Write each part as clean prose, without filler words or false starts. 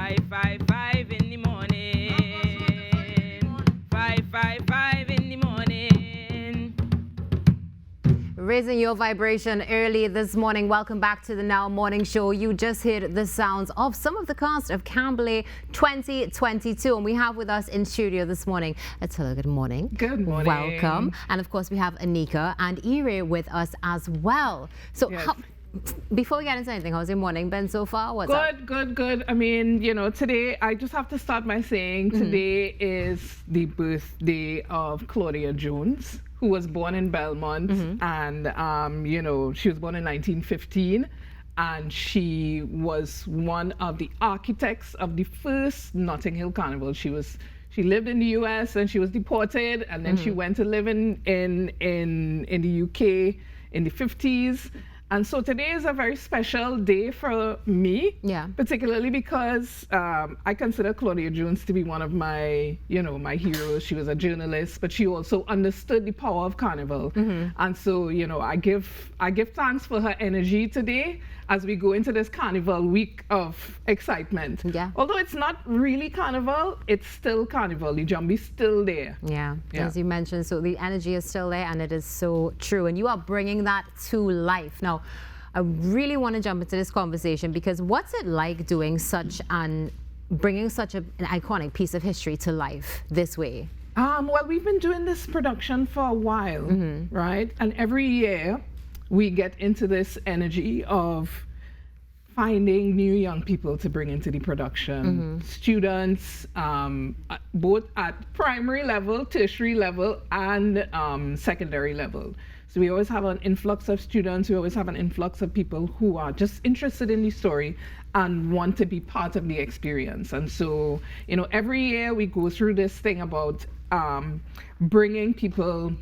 555 in the morning. 555 in the morning. Raising your vibration early this morning. Welcome back to the Now Morning Show. You just heard the sounds of some of the cast of Kambule 2022. And we have with us in studio this morning, Attillah, good morning. Good morning. Welcome. And of course, we have Aneka and Iremide with us as well. So yes. Before we get into anything, how's your morning been so far? What's up? Good. I mean, you know, today, I just have to start by saying today is the birthday of Claudia Jones, who was born in Belmont. And, you know, she was born in 1915. And she was one of the architects of the first Notting Hill Carnival. She lived in the US and she was deported. And then she went to live in the UK in the 50s. And so today is a very special day for me, particularly because I consider Claudia Jones to be one of my, you know, my heroes. She was a journalist, but she also understood the power of Carnival. And so, you know, I give thanks for her energy today as we go into this Carnival week of excitement. Although it's not really Carnival, it's still Carnival. The Jumbie's still there. Yeah, as you mentioned, so the energy is still there, and it is so true. And you are bringing that to life. Now, I really want to jump into this conversation because what's it like doing bringing such an iconic piece of history to life this way? Well, we've been doing this production for a while, right? And every year we get into this energy of finding new young people to bring into the production. Students, both at primary level, tertiary level, and secondary level. So we always have an influx of students. We always have an influx of people who are just interested in the story and want to be part of the experience. And so, you know, every year we go through this thing about bringing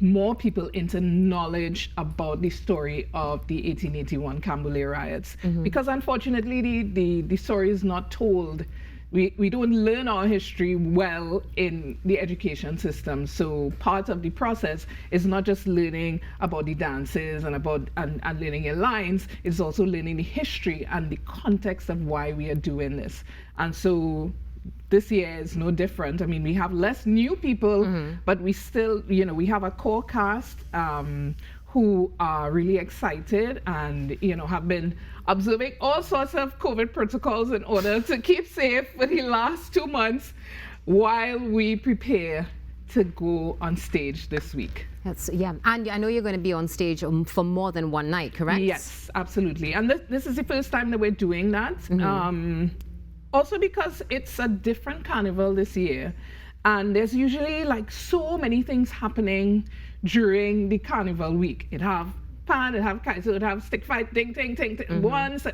more people into knowledge about the story of the 1881 Kambule riots. Because unfortunately, the story is not told. We don't learn our history well in the education system. So part of the process is not just learning about the dances and learning your lines, it's also learning the history and the context of why we are doing this. And so this year is no different. I mean, we have less new people, but we still, you know, we have a core cast who are really excited and, you know, have been observing all sorts of COVID protocols in order to keep safe for the last 2 months while we prepare to go on stage this week. And I know you're going to be on stage for more than one night, correct? Yes, absolutely. And this is the first time that we're doing that. Also because it's a different carnival this year. And there's usually like so many things happening during the carnival week. It have pan, it have kaiser, it have stick fight, ting,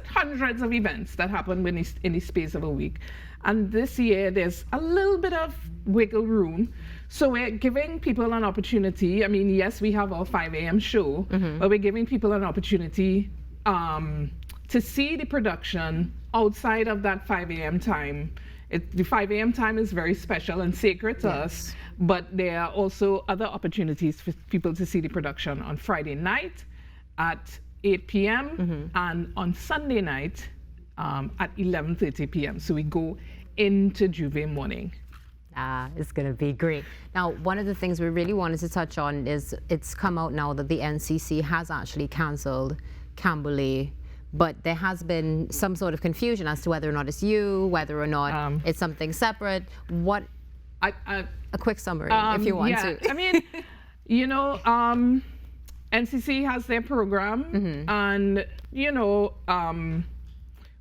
hundreds of events that happen in the space of a week. And this year there's a little bit of wiggle room. So we're giving people an opportunity. I mean, yes, we have our 5 a.m. show, but we're giving people an opportunity to see the production outside of that 5 a.m. time. The 5 a.m. time is very special and sacred to us, but there are also other opportunities for people to see the production on Friday night at 8 p.m. and on Sunday night at 11:30 p.m. So we go into Juve morning. It's going to be great. Now, one of the things we really wanted to touch on is it's come out now that the NCC has actually cancelled Kambule, but there has been some sort of confusion as to whether or not it's you, whether or not it's something separate. A quick summary, if you want to. I mean, you know, NCC has their program, and, you know,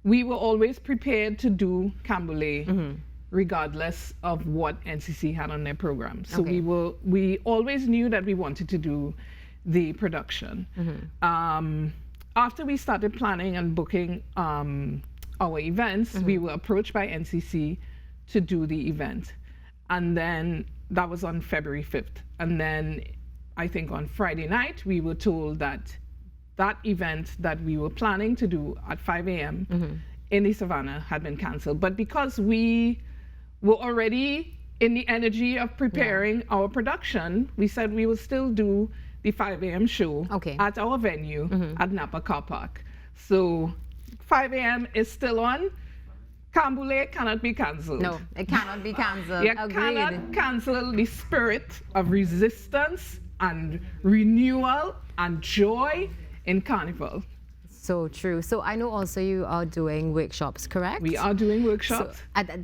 we were always prepared to do Kambule regardless of what NCC had on their program. So we always knew that we wanted to do the production. After we started planning and booking our events, we were approached by NCC to do the event. And then that was on February 5th. And then I think on Friday night, we were told that that event that we were planning to do at 5 a.m. in the Savannah had been canceled. But because we were already in the energy of preparing our production, we said we would still do the 5 a.m. show at our venue at Napa Car Park. So 5 a.m. is still on. Kambule cannot be cancelled. No, it cannot be cancelled. You Agreed. cannot cancel the spirit of resistance and renewal and joy in Carnival. So true. So I know also you are doing workshops, correct? We are doing workshops. So,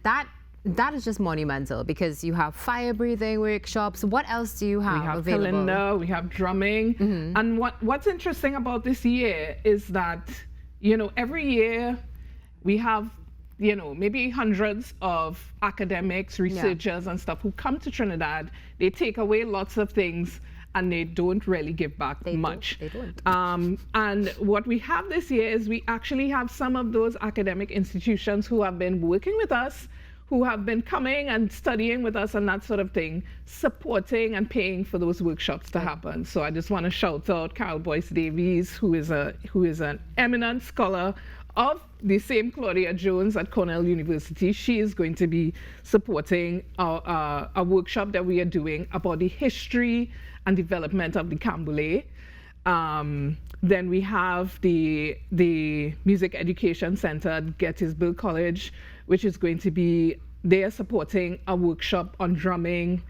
that is just monumental because you have fire breathing workshops. What else do you have available? We have calendar, we have drumming. And what's interesting about this year is that, every year we have, maybe hundreds of academics, researchers and stuff who come to Trinidad. They take away lots of things and they don't really give back much. They don't. And what we have this year is we actually have some of those academic institutions who have been working with us, who have been coming and studying with us and that sort of thing, supporting and paying for those workshops to happen. So I just want to shout out Carol Boyce Davies, who is an eminent scholar of the same Claudia Jones at Cornell University. She is going to be supporting a workshop that we are doing about the history and development of the Kambule. Then we have the Music Education Center at Gettysburg College, which is going to be, they are supporting a workshop on drumming.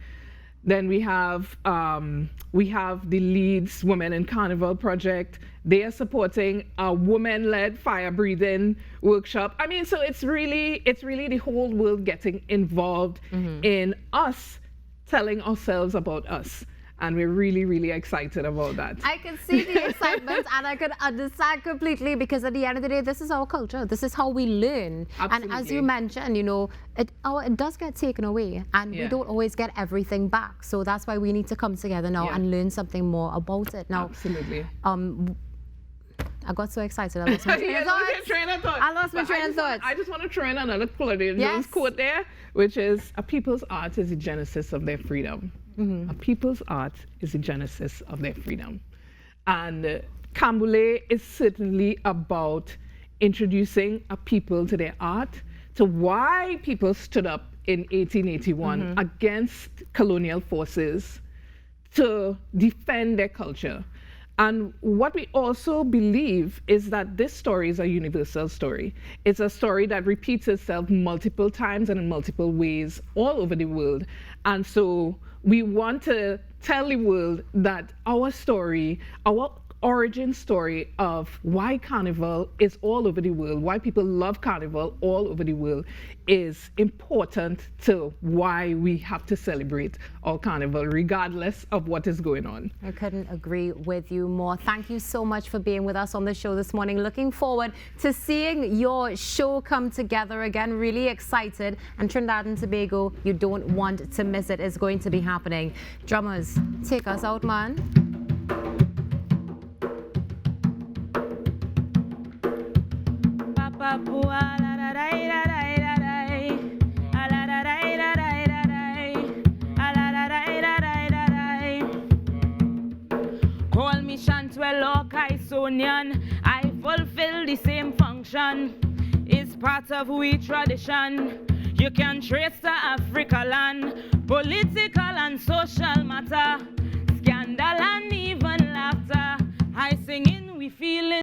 Then we have the Leeds Women in Carnival project. They are supporting a woman-led fire breathing workshop. I mean, so it's really the whole world getting involved in us telling ourselves about us. And we're really, really excited about that. I can see the excitement and I can understand completely because at the end of the day, this is our culture. This is how we learn. Absolutely. And as you mentioned, it does get taken away and we don't always get everything back. So that's why we need to come together now and learn something more about it. Now, absolutely. I got so excited. I lost my train of thought. I lost my train of thought. I just want to throw in another Claudia Jones quote there, which is, a people's art is the genesis of their freedom. A people's art is the genesis of their freedom. And Kambule is certainly about introducing a people to their art, to why people stood up in 1881 against colonial forces to defend their culture. And what we also believe is that this story is a universal story. It's a story that repeats itself multiple times and in multiple ways all over the world. And so we want to tell the world that our story, our origin story of why Carnival is all over the world, why people love Carnival all over the world, is important to why we have to celebrate our Carnival, regardless of what is going on. I couldn't agree with you more. Thank you so much for being with us on the show this morning. Looking forward to seeing your show come together again. Really excited. And Trinidad and Tobago, you don't want to miss it. It's going to be happening. Drummers, take us out, man. Call me Shantwell or Kaisonian, I fulfill the same function. It's part of we tradition. You can trace the Africa land, political and social matter, scandal and even laughter. I sing in, we feel it.